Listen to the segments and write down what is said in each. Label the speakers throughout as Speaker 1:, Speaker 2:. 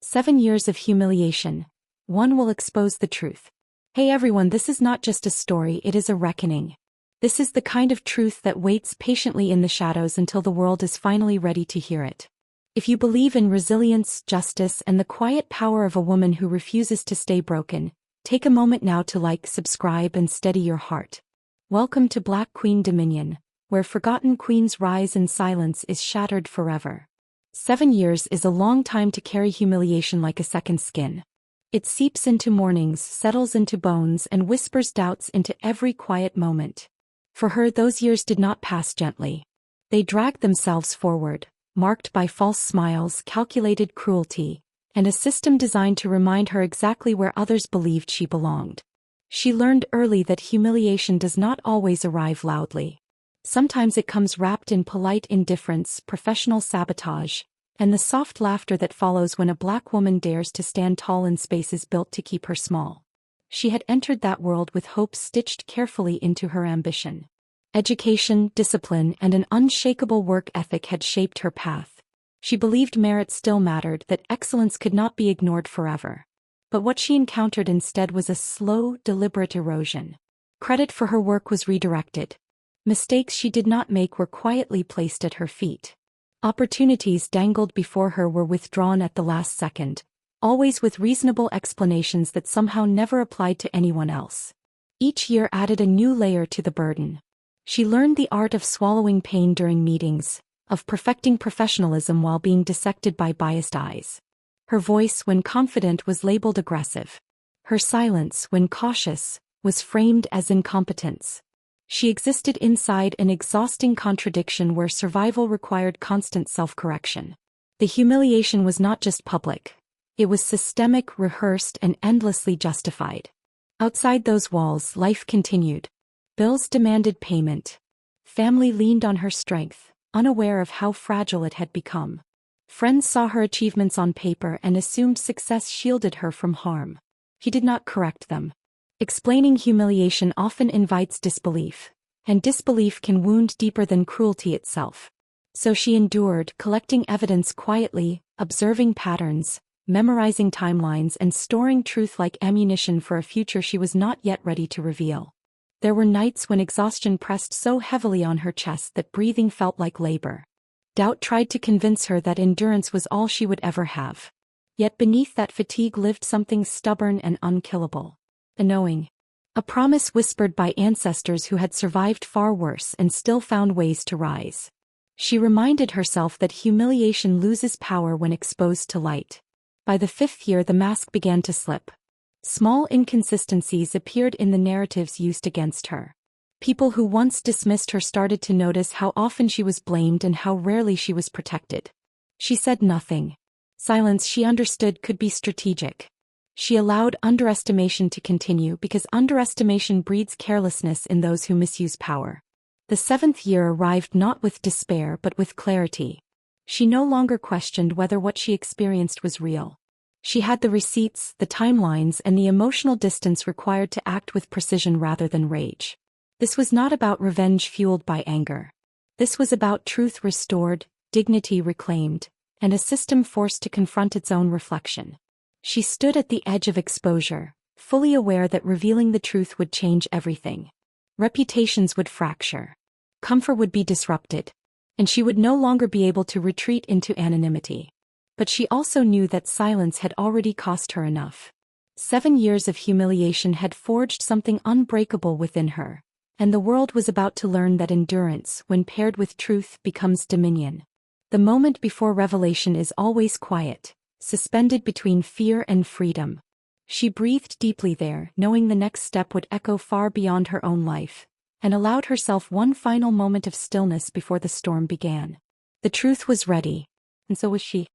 Speaker 1: 7 Years of Humiliation. One will expose the truth. Hey everyone, this is not just a story, it is a reckoning. This is the kind of truth that waits patiently in the shadows until the world is finally ready to hear it. If you believe in resilience, justice, and the quiet power of a woman who refuses to stay broken, take a moment now to like, subscribe, and steady your heart. Welcome to Black Queen Dominion, where forgotten queens rise and silence is shattered forever. 7 years is a long time to carry humiliation like a second skin. It seeps into mornings, settles into bones, and whispers doubts into every quiet moment. For her, those years did not pass gently. They dragged themselves forward, marked by false smiles, calculated cruelty, and a system designed to remind her exactly where others believed she belonged. She learned early that humiliation does not always arrive loudly. Sometimes it comes wrapped in polite indifference, professional sabotage, and the soft laughter that follows when a Black woman dares to stand tall in spaces built to keep her small. She had entered that world with hope stitched carefully into her ambition. Education, discipline, and an unshakable work ethic had shaped her path. She believed merit still mattered, that excellence could not be ignored forever. But what she encountered instead was a slow, deliberate erosion. Credit for her work was redirected. Mistakes she did not make were quietly placed at her feet. Opportunities dangled before her were withdrawn at the last second, always with reasonable explanations that somehow never applied to anyone else. Each year added a new layer to the burden. She learned the art of swallowing pain during meetings, of perfecting professionalism while being dissected by biased eyes. Her voice, when confident, was labeled aggressive. Her silence, when cautious, was framed as incompetence. She existed inside an exhausting contradiction where survival required constant self-correction. The humiliation was not just public. It was systemic, rehearsed, and endlessly justified. Outside those walls, life continued. Bills demanded payment. Family leaned on her strength, unaware of how fragile it had become. Friends saw her achievements on paper and assumed success shielded her from harm. He did not correct them. Explaining humiliation often invites disbelief, and disbelief can wound deeper than cruelty itself. So she endured, collecting evidence quietly, observing patterns, memorizing timelines, and storing truth like ammunition for a future she was not yet ready to reveal. There were nights when exhaustion pressed so heavily on her chest that breathing felt like labor. Doubt tried to convince her that endurance was all she would ever have. Yet beneath that fatigue lived something stubborn and unkillable. A knowing. A promise whispered by ancestors who had survived far worse and still found ways to rise. She reminded herself that humiliation loses power when exposed to light. By the 5th year, the mask began to slip. Small inconsistencies appeared in the narratives used against her. People who once dismissed her started to notice how often she was blamed and how rarely she was protected. She said nothing. Silence, she understood, could be strategic. She allowed underestimation to continue because underestimation breeds carelessness in those who misuse power. The 7th year arrived not with despair but with clarity. She no longer questioned whether what she experienced was real. She had the receipts, the timelines, and the emotional distance required to act with precision rather than rage. This was not about revenge fueled by anger. This was about truth restored, dignity reclaimed, and a system forced to confront its own reflection. She stood at the edge of exposure, fully aware that revealing the truth would change everything. Reputations would fracture. Comfort would be disrupted. And she would no longer be able to retreat into anonymity. But she also knew that silence had already cost her enough. 7 years of humiliation had forged something unbreakable within her, and the world was about to learn that endurance, when paired with truth, becomes dominion. The moment before revelation is always quiet, suspended between fear and freedom. She breathed deeply there, knowing the next step would echo far beyond her own life, and allowed herself one final moment of stillness before the storm began. The truth was ready, and so was she.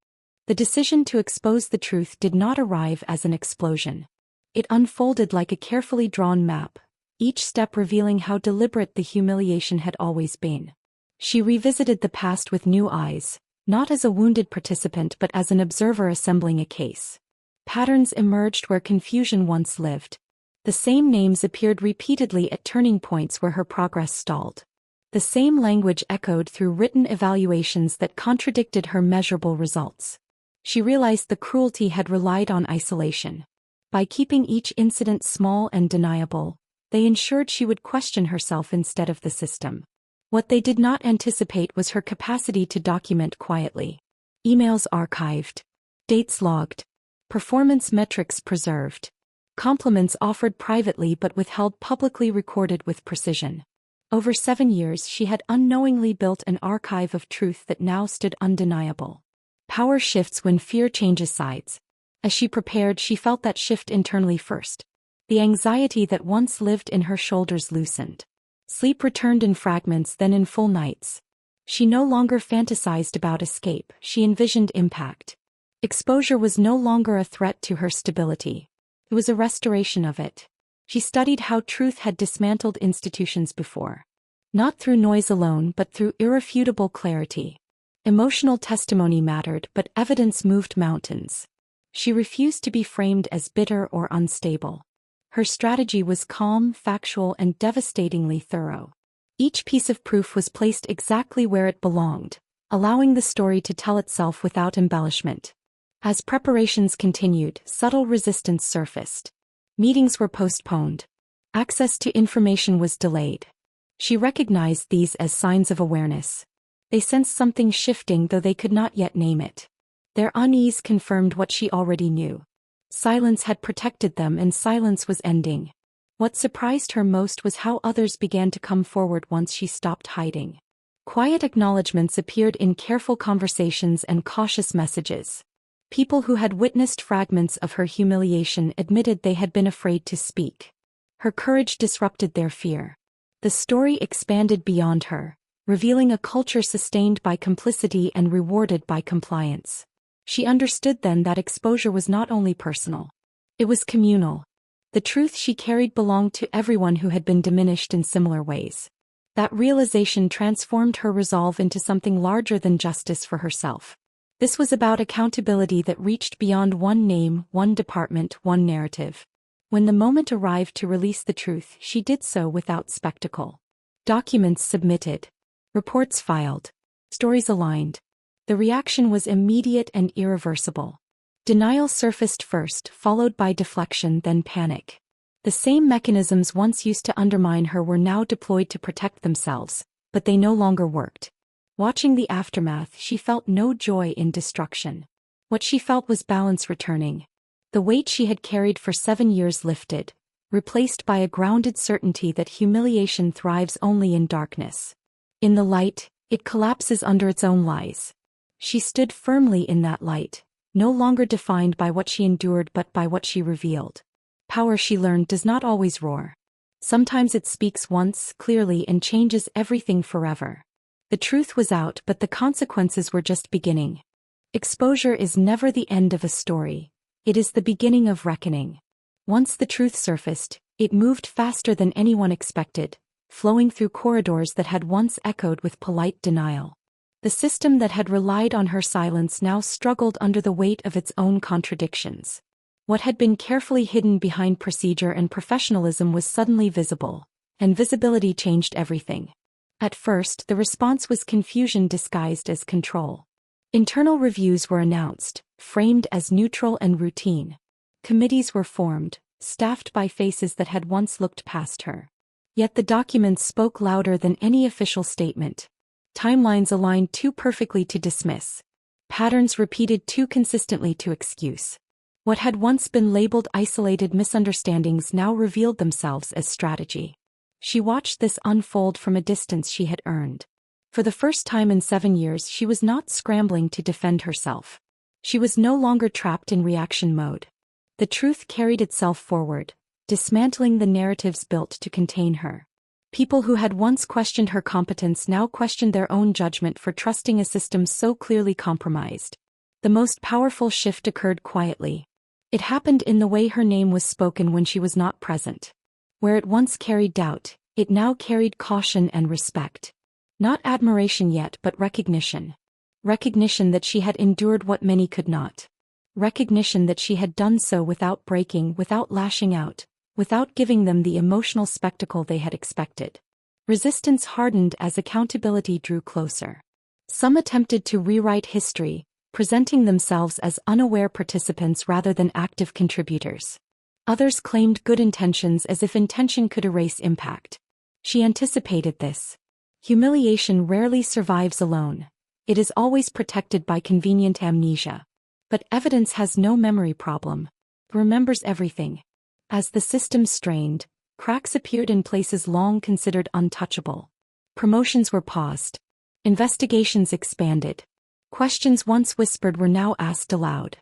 Speaker 1: The decision to expose the truth did not arrive as an explosion. It unfolded like a carefully drawn map, each step revealing how deliberate the humiliation had always been. She revisited the past with new eyes, not as a wounded participant but as an observer assembling a case. Patterns emerged where confusion once lived. The same names appeared repeatedly at turning points where her progress stalled. The same language echoed through written evaluations that contradicted her measurable results. She realized the cruelty had relied on isolation. By keeping each incident small and deniable, they ensured she would question herself instead of the system. What they did not anticipate was her capacity to document quietly. Emails archived. Dates logged. Performance metrics preserved. Compliments offered privately but withheld publicly recorded with precision. Over 7 years she had unknowingly built an archive of truth that now stood undeniable. Power shifts when fear changes sides. As she prepared, she felt that shift internally first. The anxiety that once lived in her shoulders loosened. Sleep returned in fragments, then in full nights. She no longer fantasized about escape, she envisioned impact. Exposure was no longer a threat to her stability. It was a restoration of it. She studied how truth had dismantled institutions before. Not through noise alone, but through irrefutable clarity. Emotional testimony mattered, but evidence moved mountains. She refused to be framed as bitter or unstable. Her strategy was calm, factual, and devastatingly thorough. Each piece of proof was placed exactly where it belonged, allowing the story to tell itself without embellishment. As preparations continued, subtle resistance surfaced. Meetings were postponed. Access to information was delayed. She recognized these as signs of awareness. They sensed something shifting, though they could not yet name it. Their unease confirmed what she already knew. Silence had protected them, and silence was ending. What surprised her most was how others began to come forward once she stopped hiding. Quiet acknowledgments appeared in careful conversations and cautious messages. People who had witnessed fragments of her humiliation admitted they had been afraid to speak. Her courage disrupted their fear. The story expanded beyond her, revealing a culture sustained by complicity and rewarded by compliance. She understood then that exposure was not only personal. It was communal. The truth she carried belonged to everyone who had been diminished in similar ways. That realization transformed her resolve into something larger than justice for herself. This was about accountability that reached beyond one name, one department, one narrative. When the moment arrived to release the truth, she did so without spectacle. Documents submitted. Reports filed. Stories aligned. The reaction was immediate and irreversible. Denial surfaced first, followed by deflection, then panic. The same mechanisms once used to undermine her were now deployed to protect themselves, but they no longer worked. Watching the aftermath, she felt no joy in destruction. What she felt was balance returning. The weight she had carried for 7 years lifted, replaced by a grounded certainty that humiliation thrives only in darkness. In the light, it collapses under its own lies. She stood firmly in that light, no longer defined by what she endured but by what she revealed. Power, she learned, does not always roar. Sometimes it speaks once, clearly, and changes everything forever. The truth was out, but the consequences were just beginning. Exposure is never the end of a story. It is the beginning of reckoning. Once the truth surfaced, it moved faster than anyone expected, flowing through corridors that had once echoed with polite denial. The system that had relied on her silence now struggled under the weight of its own contradictions. What had been carefully hidden behind procedure and professionalism was suddenly visible, and visibility changed everything. At first, the response was confusion disguised as control. Internal reviews were announced, framed as neutral and routine. Committees were formed, staffed by faces that had once looked past her. Yet the documents spoke louder than any official statement. Timelines aligned too perfectly to dismiss. Patterns repeated too consistently to excuse. What had once been labeled isolated misunderstandings now revealed themselves as strategy. She watched this unfold from a distance she had earned. For the first time in 7 years, she was not scrambling to defend herself. She was no longer trapped in reaction mode. The truth carried itself forward, dismantling the narratives built to contain her. People who had once questioned her competence now questioned their own judgment for trusting a system so clearly compromised. The most powerful shift occurred quietly. It happened in the way her name was spoken when she was not present. Where it once carried doubt, it now carried caution and respect. Not admiration yet, but recognition. Recognition that she had endured what many could not. Recognition that she had done so without breaking, without lashing out, without giving them the emotional spectacle they had expected. Resistance hardened as accountability drew closer. Some attempted to rewrite history, presenting themselves as unaware participants rather than active contributors. Others claimed good intentions as if intention could erase impact. She anticipated this. Humiliation rarely survives alone. It is always protected by convenient amnesia. But evidence has no memory problem. It remembers everything. As the system strained, cracks appeared in places long considered untouchable. Promotions were paused. Investigations expanded. Questions once whispered were now asked aloud.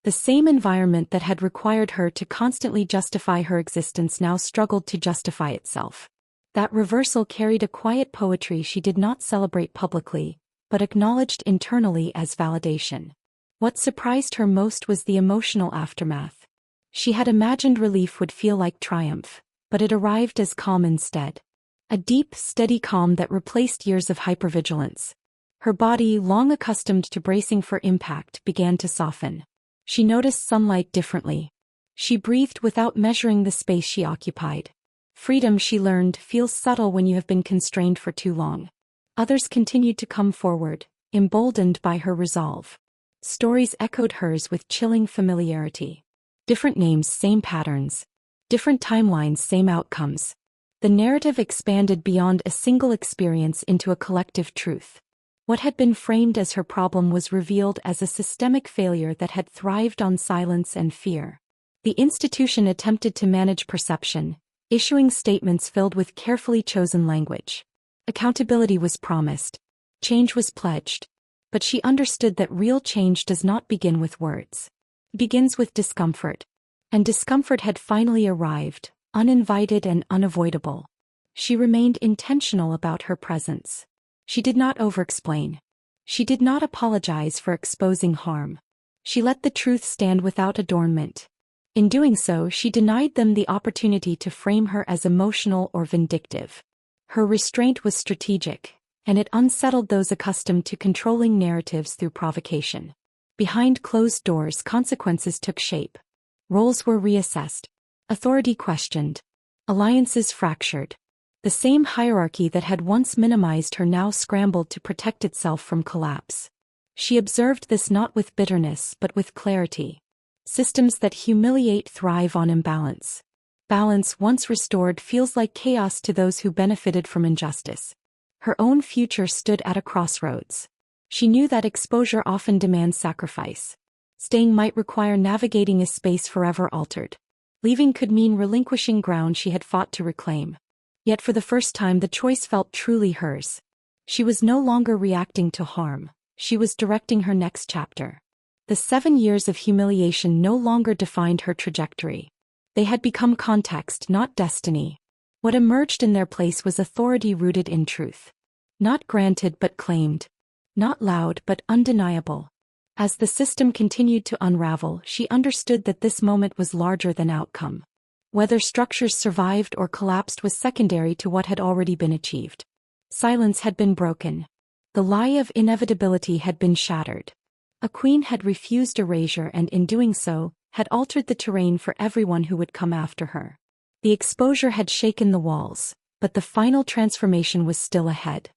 Speaker 1: The same environment that had required her to constantly justify her existence now struggled to justify itself. That reversal carried a quiet poetry she did not celebrate publicly, but acknowledged internally as validation. What surprised her most was the emotional aftermath. She had imagined relief would feel like triumph, but it arrived as calm instead. A deep, steady calm that replaced years of hypervigilance. Her body, long accustomed to bracing for impact, began to soften. She noticed sunlight differently. She breathed without measuring the space she occupied. Freedom, she learned, feels subtle when you have been constrained for too long. Others continued to come forward, emboldened by her resolve. Stories echoed hers with chilling familiarity. Different names, same patterns. Different timelines, same outcomes. The narrative expanded beyond a single experience into a collective truth. What had been framed as her problem was revealed as a systemic failure that had thrived on silence and fear. The institution attempted to manage perception, issuing statements filled with carefully chosen language. Accountability was promised. Change was pledged. But she understood that real change does not begin with words. It begins with discomfort. And discomfort had finally arrived, uninvited and unavoidable. She remained intentional about her presence. She did not over-explain. She did not apologize for exposing harm. She let the truth stand without adornment. In doing so, she denied them the opportunity to frame her as emotional or vindictive. Her restraint was strategic, and it unsettled those accustomed to controlling narratives through provocation. Behind closed doors, consequences took shape. Roles were reassessed. Authority questioned. Alliances fractured. The same hierarchy that had once minimized her now scrambled to protect itself from collapse. She observed this not with bitterness but with clarity. Systems that humiliate thrive on imbalance. Balance, once restored, feels like chaos to those who benefited from injustice. Her own future stood at a crossroads. She knew that exposure often demands sacrifice. Staying might require navigating a space forever altered. Leaving could mean relinquishing ground she had fought to reclaim. Yet for the first time the choice felt truly hers. She was no longer reacting to harm. She was directing her next chapter. The 7 years of humiliation no longer defined her trajectory. They had become context, not destiny. What emerged in their place was authority rooted in truth. Not granted but claimed. Not loud but undeniable. As the system continued to unravel, she understood that this moment was larger than outcome. Whether structures survived or collapsed was secondary to what had already been achieved. Silence had been broken. The lie of inevitability had been shattered. A queen had refused erasure and in doing so, had altered the terrain for everyone who would come after her. The exposure had shaken the walls, but the final transformation was still ahead.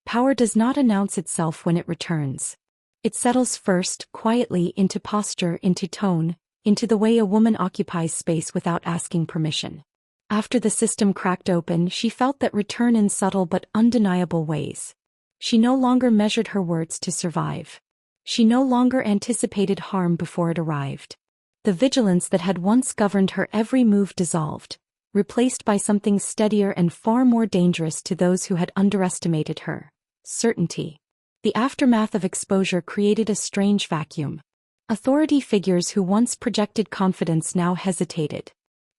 Speaker 1: Power does not announce itself when it returns. It settles first, quietly, into posture, into tone, into the way a woman occupies space without asking permission. After the system cracked open, she felt that return in subtle but undeniable ways. She no longer measured her words to survive. She no longer anticipated harm before it arrived. The vigilance that had once governed her every move dissolved, replaced by something steadier and far more dangerous to those who had underestimated her: certainty. The aftermath of exposure created a strange vacuum. Authority figures who once projected confidence now hesitated.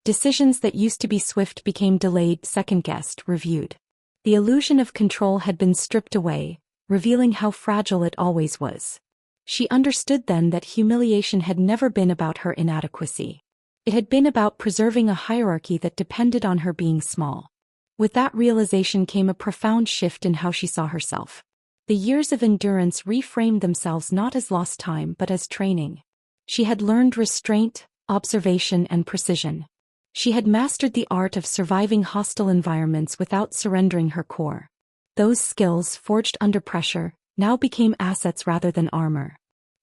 Speaker 1: Decisions that used to be swift became delayed, second-guessed, reviewed. The illusion of control had been stripped away, revealing how fragile it always was. She understood then that humiliation had never been about her inadequacy. It had been about preserving a hierarchy that depended on her being small. With that realization came a profound shift in how she saw herself. The years of endurance reframed themselves not as lost time but as training. She had learned restraint, observation, and precision. She had mastered the art of surviving hostile environments without surrendering her core. Those skills, forged under pressure, now became assets rather than armor.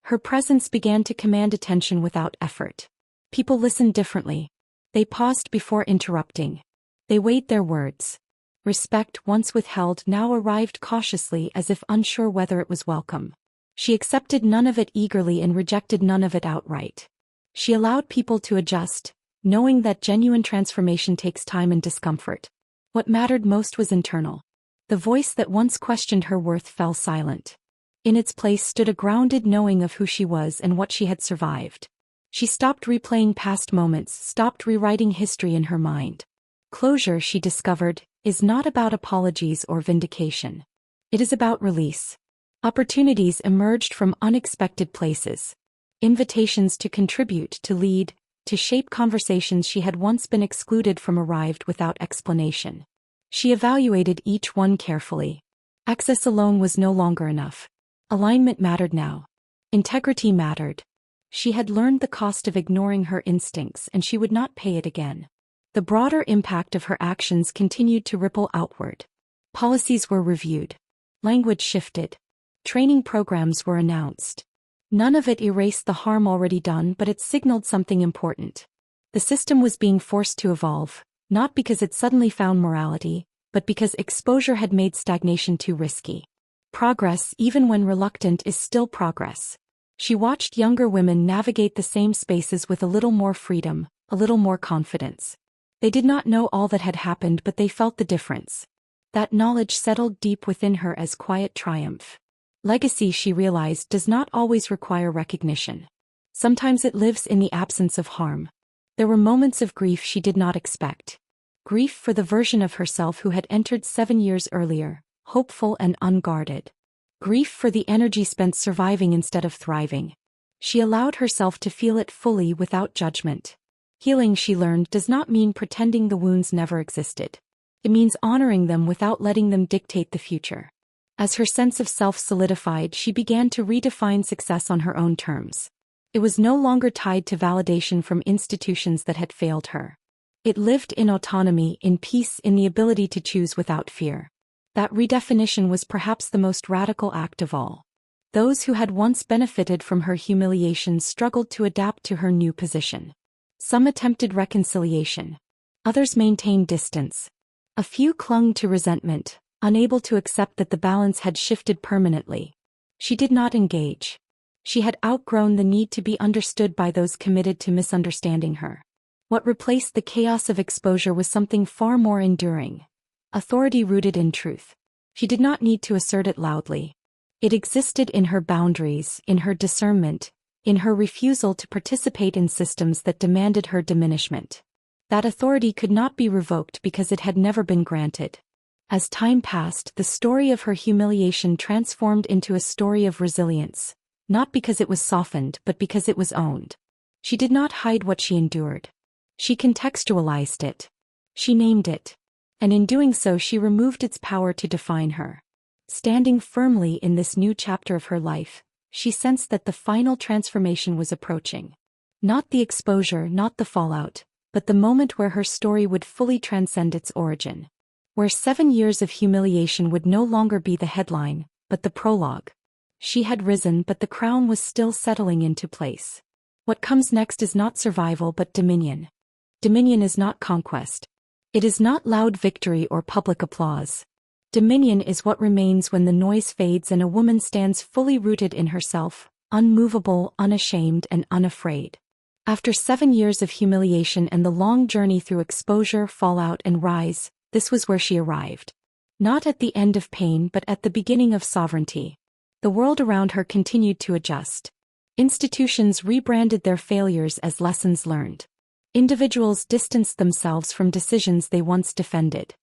Speaker 1: Her presence began to command attention without effort. People listened differently. They paused before interrupting. They weighed their words. Respect, once withheld, now arrived cautiously, as if unsure whether it was welcome. She accepted none of it eagerly and rejected none of it outright. She allowed people to adjust, knowing that genuine transformation takes time and discomfort. What mattered most was internal. The voice that once questioned her worth fell silent. In its place stood a grounded knowing of who she was and what she had survived. She stopped replaying past moments, stopped rewriting history in her mind. Closure, she discovered, is not about apologies or vindication. It is about release. Opportunities emerged from unexpected places. Invitations to contribute, to lead, to shape conversations she had once been excluded from arrived without explanation. She evaluated each one carefully. Access alone was no longer enough. Alignment mattered now. Integrity mattered. She had learned the cost of ignoring her instincts, and she would not pay it again. The broader impact of her actions continued to ripple outward. Policies were reviewed. Language shifted. Training programs were announced. None of it erased the harm already done, but it signaled something important. The system was being forced to evolve, not because it suddenly found morality, but because exposure had made stagnation too risky. Progress, even when reluctant, is still progress. She watched younger women navigate the same spaces with a little more freedom, a little more confidence. They did not know all that had happened, but they felt the difference. That knowledge settled deep within her as quiet triumph. Legacy, she realized, does not always require recognition. Sometimes it lives in the absence of harm. There were moments of grief she did not expect. Grief for the version of herself who had entered 7 years earlier, hopeful and unguarded. Grief for the energy spent surviving instead of thriving. She allowed herself to feel it fully without judgment. Healing, she learned, does not mean pretending the wounds never existed. It means honoring them without letting them dictate the future. As her sense of self solidified, she began to redefine success on her own terms. It was no longer tied to validation from institutions that had failed her. It lived in autonomy, in peace, in the ability to choose without fear. That redefinition was perhaps the most radical act of all. Those who had once benefited from her humiliation struggled to adapt to her new position. Some attempted reconciliation. Others maintained distance. A few clung to resentment, unable to accept that the balance had shifted permanently. She did not engage. She had outgrown the need to be understood by those committed to misunderstanding her. What replaced the chaos of exposure was something far more enduring. Authority rooted in truth. She did not need to assert it loudly. It existed in her boundaries, in her discernment, in her refusal to participate in systems that demanded her diminishment. That authority could not be revoked because it had never been granted. As time passed, the story of her humiliation transformed into a story of resilience, not because it was softened but because it was owned. She did not hide what she endured. She contextualized it. She named it. And in doing so she removed its power to define her. Standing firmly in this new chapter of her life, she sensed that the final transformation was approaching. Not the exposure, not the fallout, but the moment where her story would fully transcend its origin. Where 7 years of humiliation would no longer be the headline, but the prologue. She had risen, but the crown was still settling into place. What comes next is not survival but dominion. Dominion is not conquest. It is not loud victory or public applause. Dominion is what remains when the noise fades and a woman stands fully rooted in herself, unmovable, unashamed, and unafraid. After 7 years of humiliation and the long journey through exposure, fallout, and rise, this was where she arrived. Not at the end of pain but at the beginning of sovereignty. The world around her continued to adjust. Institutions rebranded their failures as lessons learned. Individuals distanced themselves from decisions they once defended.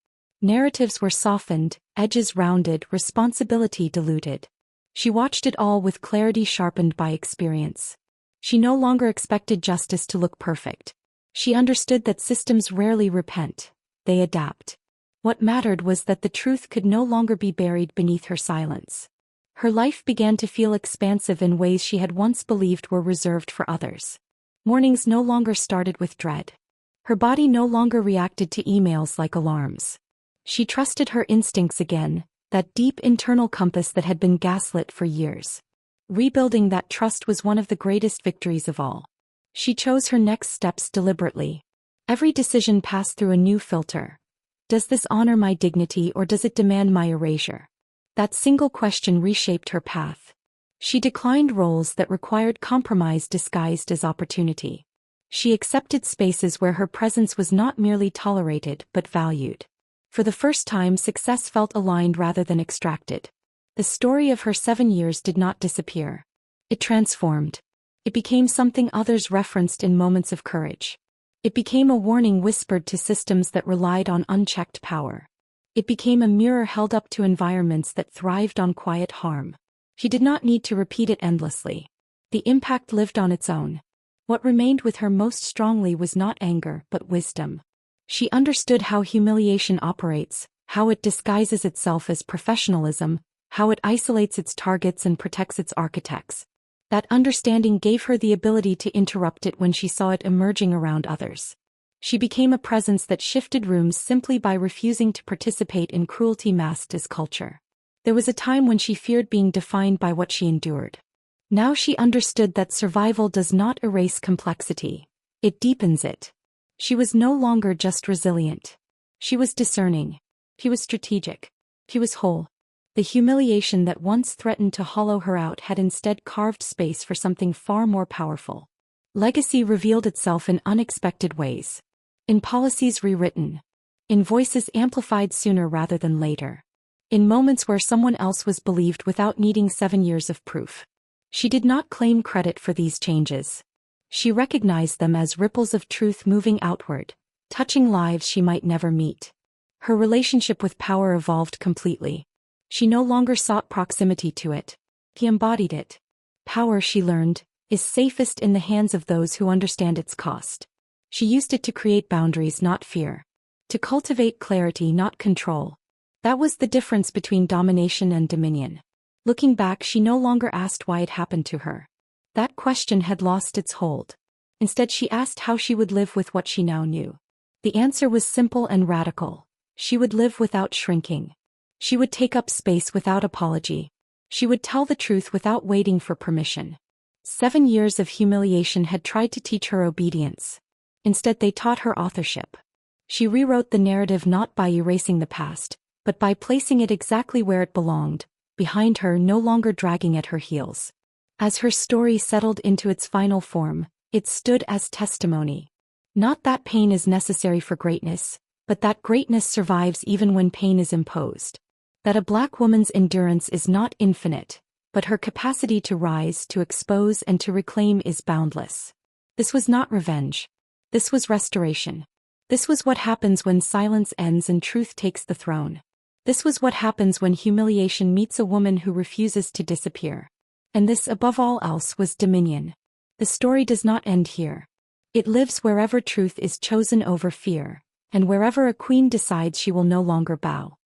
Speaker 1: Narratives were softened, edges rounded, responsibility diluted. She watched it all with clarity sharpened by experience. She no longer expected justice to look perfect. She understood that systems rarely repent, they adapt. What mattered was that the truth could no longer be buried beneath her silence. Her life began to feel expansive in ways she had once believed were reserved for others. Mornings no longer started with dread. Her body no longer reacted to emails like alarms. She trusted her instincts again, that deep internal compass that had been gaslit for years. Rebuilding that trust was one of the greatest victories of all. She chose her next steps deliberately. Every decision passed through a new filter. Does this honor my dignity or does it demand my erasure? That single question reshaped her path. She declined roles that required compromise disguised as opportunity. She accepted spaces where her presence was not merely tolerated but valued. For the first time, success felt aligned rather than extracted. The story of her 7 years did not disappear. It transformed. It became something others referenced in moments of courage. It became a warning whispered to systems that relied on unchecked power. It became a mirror held up to environments that thrived on quiet harm. She did not need to repeat it endlessly. The impact lived on its own. What remained with her most strongly was not anger but wisdom. She understood how humiliation operates, how it disguises itself as professionalism, how it isolates its targets and protects its architects. That understanding gave her the ability to interrupt it when she saw it emerging around others. She became a presence that shifted rooms simply by refusing to participate in cruelty masked as culture. There was a time when she feared being defined by what she endured. Now she understood that survival does not erase complexity. It deepens it. She was no longer just resilient. She was discerning. She was strategic. She was whole. The humiliation that once threatened to hollow her out had instead carved space for something far more powerful. Legacy revealed itself in unexpected ways. In policies rewritten. In voices amplified sooner rather than later. In moments where someone else was believed without needing 7 years of proof. She did not claim credit for these changes. She recognized them as ripples of truth moving outward, touching lives she might never meet. Her relationship with power evolved completely. She no longer sought proximity to it. She embodied it. Power, she learned, is safest in the hands of those who understand its cost. She used it to create boundaries, not fear. To cultivate clarity, not control. That was the difference between domination and dominion. Looking back, she no longer asked why it happened to her. That question had lost its hold. Instead, she asked how she would live with what she now knew. The answer was simple and radical. She would live without shrinking. She would take up space without apology. She would tell the truth without waiting for permission. 7 years of humiliation had tried to teach her obedience. Instead, they taught her authorship. She rewrote the narrative not by erasing the past, but by placing it exactly where it belonged, behind her, no longer dragging at her heels. As her story settled into its final form, it stood as testimony. Not that pain is necessary for greatness, but that greatness survives even when pain is imposed. That a Black woman's endurance is not infinite, but her capacity to rise, to expose, and to reclaim is boundless. This was not revenge. This was restoration. This was what happens when silence ends and truth takes the throne. This was what happens when humiliation meets a woman who refuses to disappear. And this, above all else, was dominion. The story does not end here. It lives wherever truth is chosen over fear, and wherever a queen decides she will no longer bow.